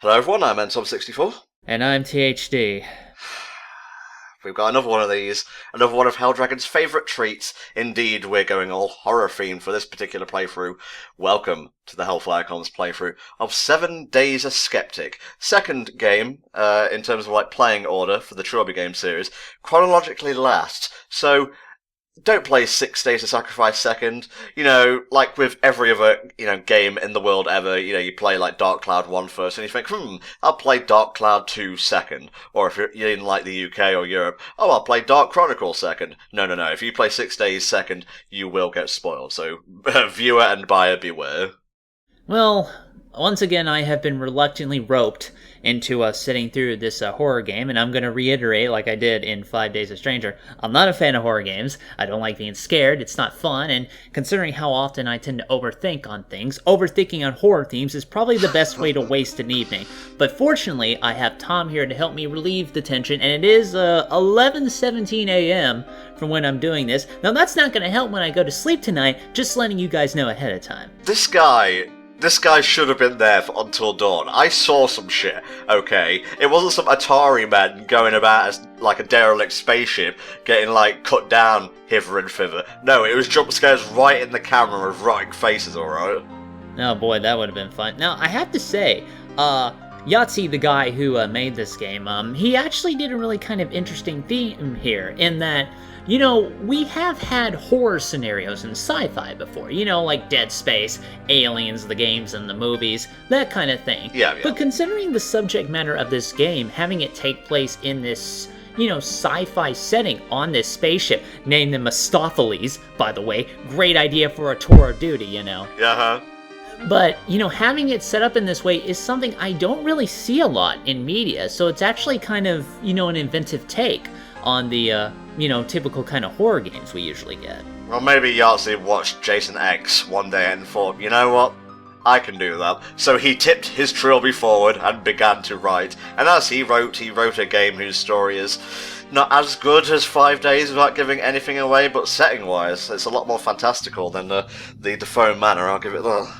Hello everyone, I'm Ensom64. And I'm THD. We've got another one of these, another one of Helldragon's favourite treats. Indeed, we're going all horror themed for this particular playthrough. Welcome to the HellfireComms playthrough of 7 Days a Skeptic. Second game, in terms of playing order for the Trilby game series, chronologically last. So, don't play 6 Days to Sacrifice second. Like with every other, game in the world ever, you play Dark Cloud 1 first, and you think, I'll play Dark Cloud 2 second. Or if you're in the UK or Europe, I'll play Dark Chronicle second. No. If you play 6 Days second, you will get spoiled. So, viewer and buyer beware. Well, once again, I have been reluctantly roped into sitting through this horror game, and I'm going to reiterate, like I did in 5 Days a Stranger, I'm not a fan of horror games. I don't like being scared. It's not fun, and considering how often I tend to overthink on things, overthinking on horror themes is probably the best way to waste an evening. But fortunately, I have Tom here to help me relieve the tension, and it is 11:17 a.m. from when I'm doing this. Now, that's not going to help when I go to sleep tonight, just letting you guys know ahead of time. This guy should have been there for Until Dawn. I saw some shit, okay? It wasn't some Atari men going about as a derelict spaceship getting cut down hither and thither. No, it was jump scares right in the camera of rotting faces, alright? Oh boy, that would have been fun. Now, I have to say, Yahtzee, the guy who made this game, he actually did a really kind of interesting theme here, in that, we have had horror scenarios in sci-fi before, like Dead Space, Aliens, the games and the movies, that kind of thing. Yeah. But considering the subject matter of this game, having it take place in this, sci-fi setting on this spaceship, named the Mephistopheles, by the way, great idea for a tour of duty, Yeah, But, having it set up in this way is something I don't really see a lot in media, so it's actually kind of, an inventive take on the, typical kind of horror games we usually get. Well, maybe Yahtzee watched Jason X one day and thought, you know what? I can do that. So he tipped his trilby forward and began to write. And as he wrote a game whose story is not as good as 5 Days without giving anything away, but setting-wise, it's a lot more fantastical than the Defoe Manor, I'll give it that.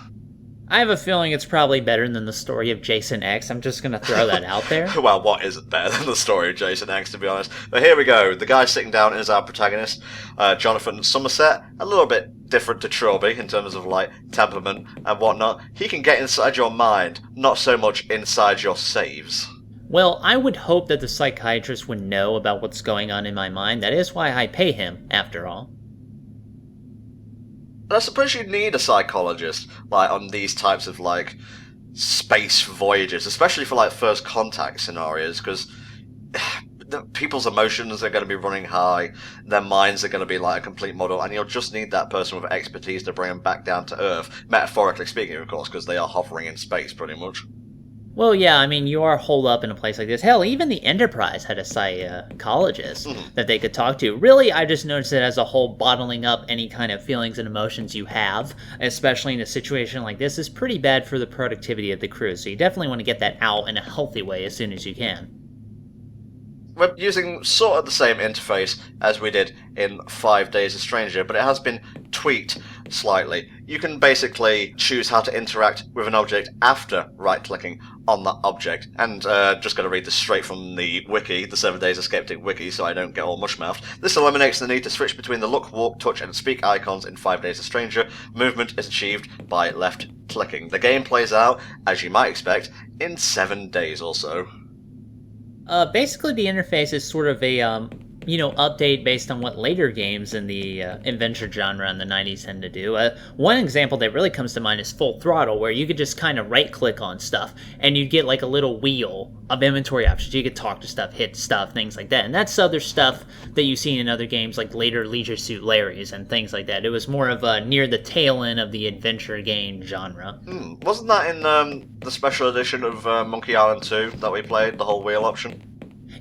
I have a feeling it's probably better than the story of Jason X. I'm just going to throw that out there. Well, what isn't better than the story of Jason X, to be honest? But here we go. The guy sitting down is our protagonist, Johnathan Somerset. A little bit different to Trilby in terms of, temperament and whatnot. He can get inside your mind, not so much inside your saves. Well, I would hope that the psychiatrist would know about what's going on in my mind. That is why I pay him, after all. And I suppose you need a psychologist, on these types of, space voyages, especially for, first contact scenarios, because people's emotions are going to be running high, their minds are going to be a complete muddle, and you'll just need that person with expertise to bring them back down to Earth, metaphorically speaking, of course, because they are hovering in space, pretty much. Well, yeah, you are holed up in a place like this. Hell, even the Enterprise had a psychologist that they could talk to. Really, I just noticed it as a whole, bottling up any kind of feelings and emotions you have, especially in a situation like this, is pretty bad for the productivity of the crew. So you definitely want to get that out in a healthy way as soon as you can. We're using sort of the same interface as we did in 5 Days a Stranger, but it has been tweaked slightly. You can basically choose how to interact with an object after right-clicking on that object. And just going to read this straight from the wiki, the 7 Days a Skeptic wiki, so I don't get all mush-mouthed. This eliminates the need to switch between the look, walk, touch, and speak icons in 5 Days a Stranger. Movement is achieved by left-clicking. The game plays out, as you might expect, in 7 days or so. Basically, the interface is sort of a, update based on what later games in the adventure genre in the 90s tend to do. One example that really comes to mind is Full Throttle, where you could just kind of right-click on stuff, and you'd get a little wheel of inventory options. You could talk to stuff, hit stuff, things like that. And that's other stuff that you see in other games, like later Leisure Suit Larry's and things like that. It was more of near the tail end of the adventure game genre. Wasn't that in the special edition of Monkey Island 2 that we played, the whole wheel option?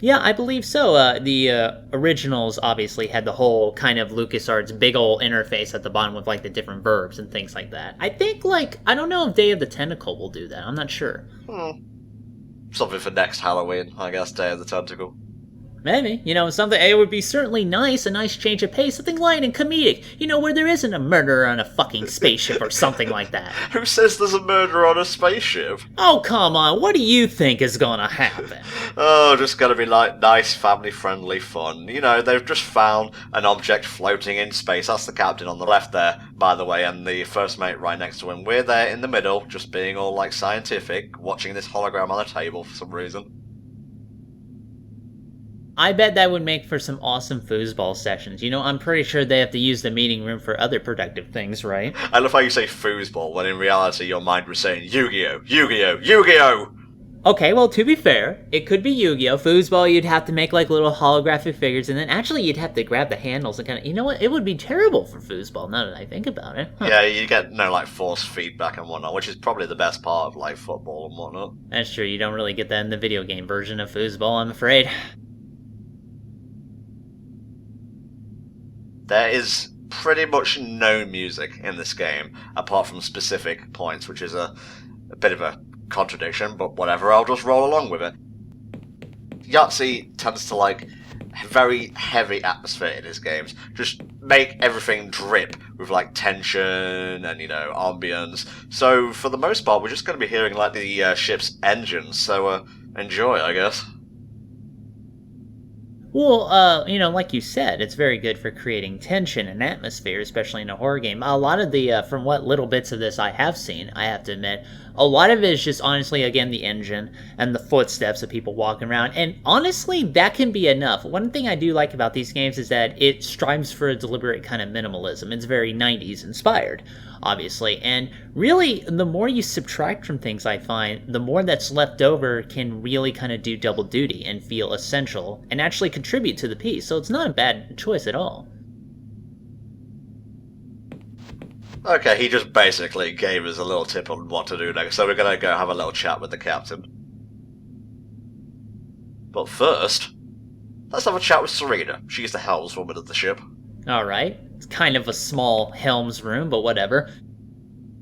Yeah, I believe so. The originals obviously had the whole kind of LucasArts big ol' interface at the bottom with the different verbs and things like that. I think I don't know if Day of the Tentacle will do that. I'm not sure. Something for next Halloween, I guess, Day of the Tentacle. Maybe. Something, it would be certainly nice, a nice change of pace, something light and comedic. Where there isn't a murderer on a fucking spaceship or something like that. Who says there's a murderer on a spaceship? Oh, come on, what do you think is gonna happen? Oh, just gonna be like nice, family-friendly fun. They've just found an object floating in space. That's the captain on the left there, by the way, and the first mate right next to him. We're there in the middle, just being all, like, scientific, watching this hologram on a table for some reason. I bet that would make for some awesome foosball sessions. I'm pretty sure they have to use the meeting room for other productive things, right? I love how you say foosball, when in reality your mind was saying Yu-Gi-Oh! Yu-Gi-Oh! Yu-Gi-Oh! Okay, well, to be fair, it could be Yu-Gi-Oh! Foosball, you'd have to make, like, little holographic figures, and then actually you'd have to grab the handles and kind of... You know what? It would be terrible for foosball, now that I think about it. Huh. Yeah, you get no, like, force feedback and whatnot, which is probably the best part of, like, football and whatnot. That's true, you don't really get that in the video game version of foosball, I'm afraid. There is pretty much no music in this game, apart from specific points, which is a bit of a contradiction, but whatever, I'll just roll along with it. Yahtzee tends to like very heavy atmosphere in his games, just make everything drip with like tension and, ambience. So for the most part, we're just going to be hearing like the ship's engines, so enjoy, I guess. Well, like you said, it's very good for creating tension and atmosphere, especially in a horror game. A lot of the, from what little bits of this I have seen, I have to admit, a lot of it is just honestly, again, the engine and the footsteps of people walking around. And honestly, that can be enough. One thing I do like about these games is that it strives for a deliberate kind of minimalism. It's very 90s inspired, obviously. And really, the more you subtract from things, I find, the more that's left over can really kind of do double duty and feel essential and actually contribute to the piece. So it's not a bad choice at all. Okay, he just basically gave us a little tip on what to do next, so we're gonna go have a little chat with the captain. But first, let's have a chat with Serena. She's the helms-woman of the ship. Alright, it's kind of a small helms room, but whatever.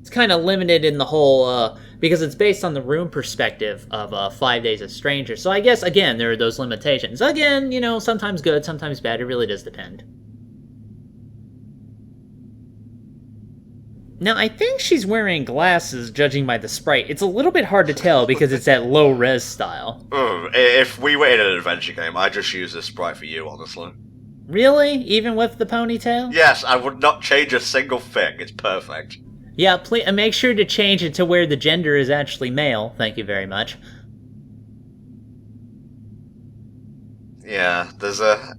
It's kind of limited in the whole, because it's based on the room perspective of 5 Days of Stranger, so I guess, again, there are those limitations. Again, sometimes good, sometimes bad, it really does depend. Now, I think she's wearing glasses, judging by the sprite. It's a little bit hard to tell because it's that low-res style. If we were in an adventure game, I'd just use this sprite for you, honestly. Really? Even with the ponytail? Yes, I would not change a single thing. It's perfect. Yeah, please, make sure to change it to where the gender is actually male. Thank you very much. Yeah, there's a...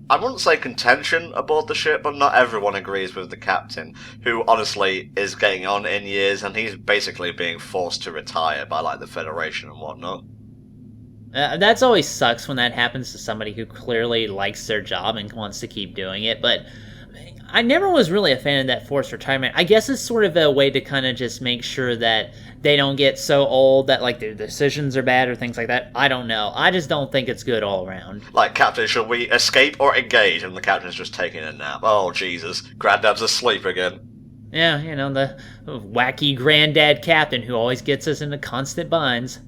I wouldn't say contention aboard the ship, but not everyone agrees with the captain, who honestly is getting on in years, and he's basically being forced to retire by, like, the Federation and whatnot. That's always sucks when that happens to somebody who clearly likes their job and wants to keep doing it, but I never was really a fan of that forced retirement. I guess it's sort of a way to kind of just make sure that they don't get so old that, like, their decisions are bad or things like that. I don't know. I just don't think it's good all around. Like, Captain, shall we escape or engage? And the captain's just taking a nap. Oh, Jesus. Granddad's asleep again. Yeah, the wacky granddad captain who always gets us into constant binds.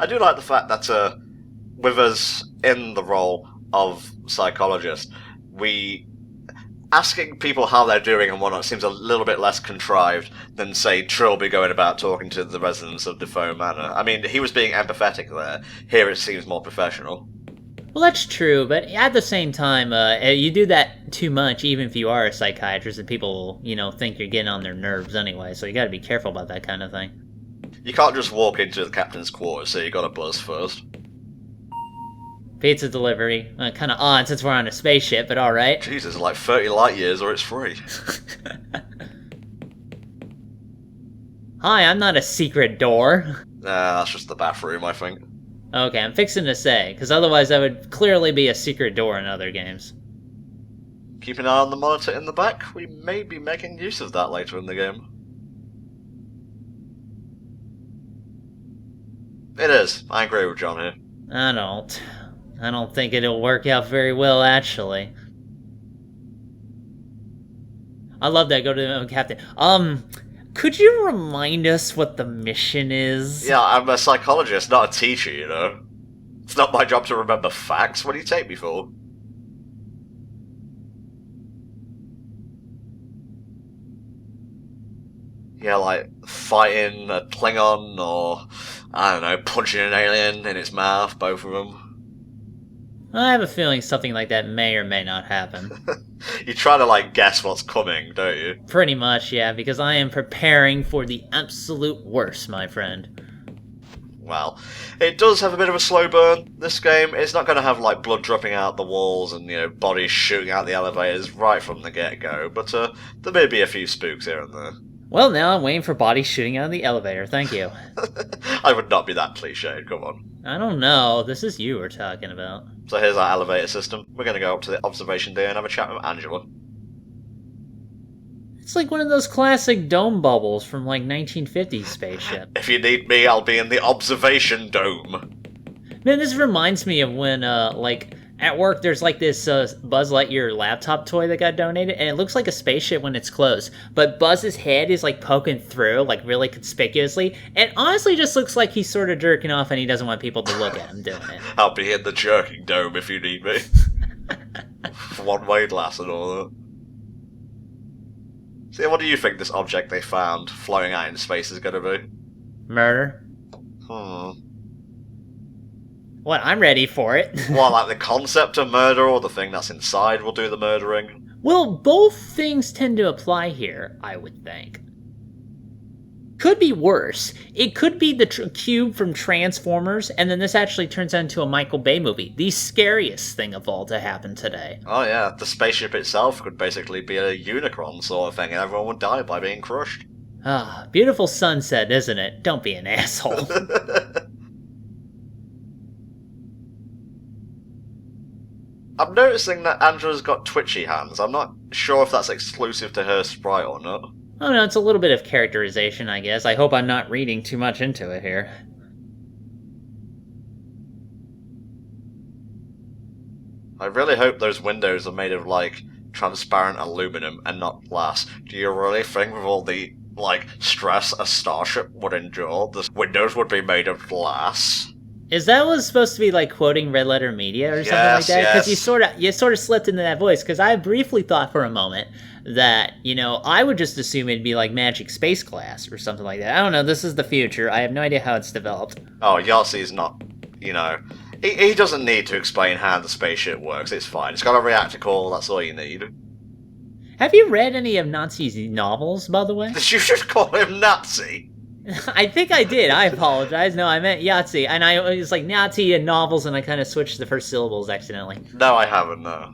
I do like the fact that, with us in the role of psychologist, asking people how they're doing and whatnot seems a little bit less contrived than, say, Trilby going about talking to the residents of Defoe Manor. I mean, he was being empathetic there. Here it seems more professional. Well, that's true, but at the same time, you do that too much, even if you are a psychiatrist, and people, think you're getting on their nerves anyway, so you gotta be careful about that kind of thing. You can't just walk into the captain's quarters, so you gotta buzz first. Pizza delivery. Kind of odd since we're on a spaceship, but alright. Jesus, like 30 light years or it's free. Hi, I'm not a secret door. Nah, that's just the bathroom, I think. Okay, I'm fixing to say, because otherwise that would clearly be a secret door in other games. Keep an eye on the monitor in the back. We may be making use of that later in the game. It is. I agree with John here. I don't think it'll work out very well, actually. I love that. Go to the captain. Could you remind us what the mission is? Yeah, I'm a psychologist, not a teacher, It's not my job to remember facts. What do you take me for? Yeah, like fighting a Klingon or, I don't know, punching an alien in its mouth, both of them. I have a feeling something like that may or may not happen. You try to, like, guess what's coming, don't you? Pretty much, yeah, because I am preparing for the absolute worst, my friend. Well, it does have a bit of a slow burn, this game. It's not going to have, like, blood dropping out the walls and, bodies shooting out the elevators right from the get-go, but there may be a few spooks here and there. Well, now I'm waiting for bodies shooting out of the elevator, thank you. I would not be that cliched, come on. I don't know, this is you we're talking about. So here's our elevator system. We're going to go up to the observation day and have a chat with Angela. It's like one of those classic dome bubbles from, like, 1950s spaceship. If you need me, I'll be in the observation dome. Man, this reminds me of when, at work there's, like, this Buzz Lightyear laptop toy that got donated, and it looks like a spaceship when it's closed, but Buzz's head is, like, poking through, like, really conspicuously, and honestly just looks like he's sort of jerking off and he doesn't want people to look at him doing it. I'll be in the jerking dome if you need me. One-way glass and all that. So what do you think this object they found floating out in space is going to be? Murder? What, I'm ready for it. What, like the concept of murder or the thing that's inside will do the murdering? Well, both things tend to apply here, I would think. Could be worse. It could be the cube from Transformers, and then this actually turns into a Michael Bay movie. The scariest thing of all to happen today. Oh yeah, the spaceship itself could basically be a Unicron sort of thing, and everyone would die by being crushed. Ah, beautiful sunset, isn't it? Don't be an asshole. I'm noticing that Angela's got twitchy hands. I'm not sure if that's exclusive to her sprite or not. Oh no, it's a little bit of characterization, I guess. I hope I'm not reading too much into it here. I really hope those windows are made of, like, transparent aluminum and not glass. Do you really think with all the, like, stress a starship would endure, the windows would be made of glass? Is that what's supposed to be like quoting Red Letter Media or something like that? Because you sort of slipped into that voice. Because I briefly thought for a moment that I would just assume it'd be like magic space glass or something like that. I don't know. This is the future. I have no idea how it's developed. Oh, Yassi's not. He doesn't need to explain how the spaceship works. It's fine. It's got a reactor core. That's all you need. Have you read any of Nazi's novels, by the way? Did you just call him Nazi? I think I did. I apologize. No, I meant Yahtzee. And I was like Nazi and novels, and I kind of switched the first syllables accidentally. No, I haven't, no.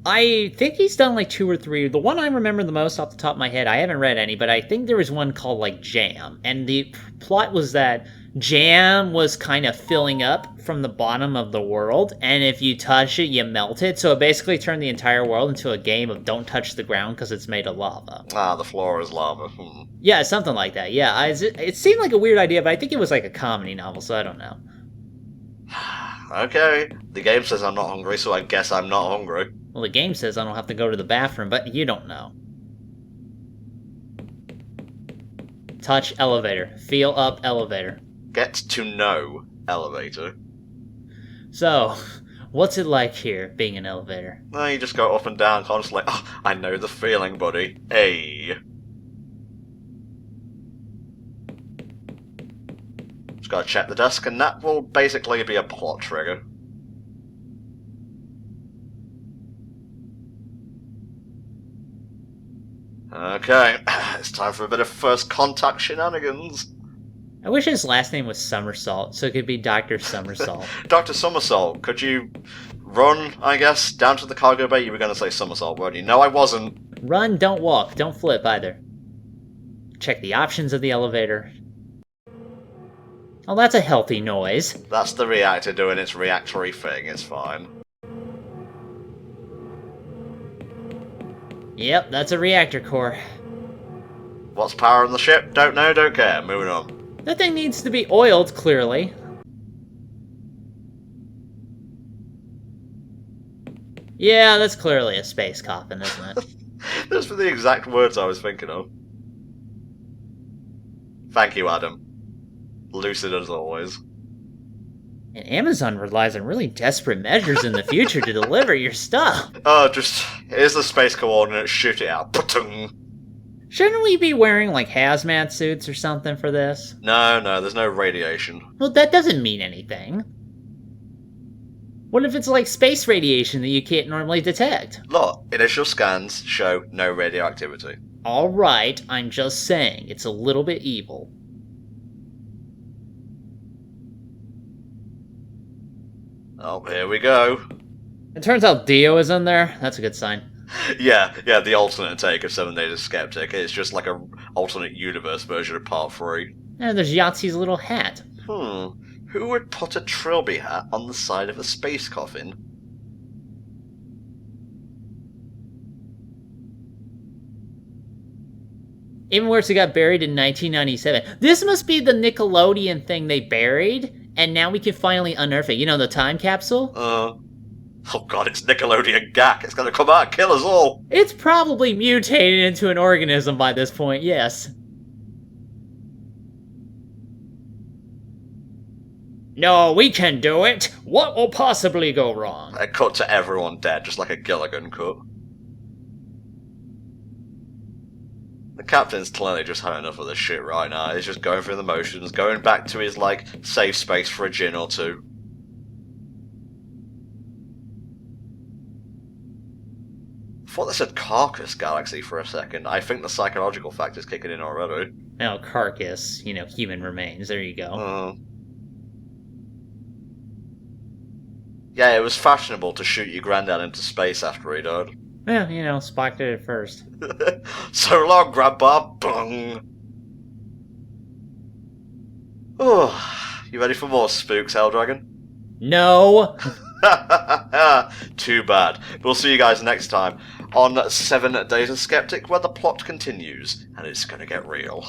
I think he's done like 2 or 3. The one I remember the most off the top of my head, I haven't read any, but I think there was one called like Jam. And the plot was that jam was kind of filling up from the bottom of the world, and if you touch it, you melt it. So it basically turned the entire world into a game of don't touch the ground because it's made of lava. Ah, the floor is lava. Yeah, something like that. Yeah, it seemed like a weird idea, but I think it was like a comedy novel, so I don't know. Okay, the game says I'm not hungry, so I guess I'm not hungry. Well, the game says I don't have to go to the bathroom, but you don't know. Touch elevator. Feel up elevator. Get to know elevator. So, what's it like here, being an elevator? No, you just go up and down constantly. Oh, I know the feeling, buddy. Hey. Just gotta check the desk, and that will basically be a plot trigger. Okay, it's time for a bit of first contact shenanigans. I wish his last name was Somersault, so it could be Dr. Somersault. Dr. Somersault, could you run, I guess, down to the cargo bay? You were going to say somersault, weren't you? No, I wasn't. Run, don't walk, don't flip either. Check the options of the elevator. Oh, that's a healthy noise. That's the reactor doing its reactory thing, it's fine. Yep, that's a reactor core. What's powering the ship? Don't know, don't care. Moving on. That thing needs to be oiled, clearly. Yeah, that's clearly a space coffin, isn't it? Those were the exact words I was thinking of. Thank you, Adam. Lucid as always. And Amazon relies on really desperate measures in the future to deliver your stuff. Oh, just, here's the space coordinates, shoot it out. Ba-tung. Shouldn't we be wearing, like, hazmat suits or something for this? No, there's no radiation. Well, that doesn't mean anything. What if it's like space radiation that you can't normally detect? Look, initial scans show no radioactivity. Alright, I'm just saying, it's a little bit evil. Oh, here we go. It turns out Dio is in there. That's a good sign. Yeah, the alternate take of 7 Days of Skeptic. It's just like a alternate universe version of Part 3. And there's Yahtzee's little hat. Who would put a trilby hat on the side of a space coffin? Even worse, it got buried in 1997. This must be the Nickelodeon thing they buried, and now we can finally unearth it. You know, the time capsule? Oh god, it's Nickelodeon Gak. It's gonna come out and kill us all. It's probably mutated into an organism by this point, yes. No, we can do it! What will possibly go wrong? A cut to everyone dead, just like a Gilligan cut. The captain's clearly just had enough of this shit right now. He's just going through the motions, going back to his, like, safe space for a gin or two. I thought they said Carcass Galaxy for a second. I think the psychological factor's kicking in already. Now, carcass, you know, human remains. There you go. Yeah, it was fashionable to shoot your granddad into space after he died. Yeah, you know, Spock did it first. So long, Grandpa. Bung. Oh, you ready for more spooks, Helldragon? No! Too bad. We'll see you guys next time on 7 Days of Skeptic, where the plot continues, and it's gonna get real.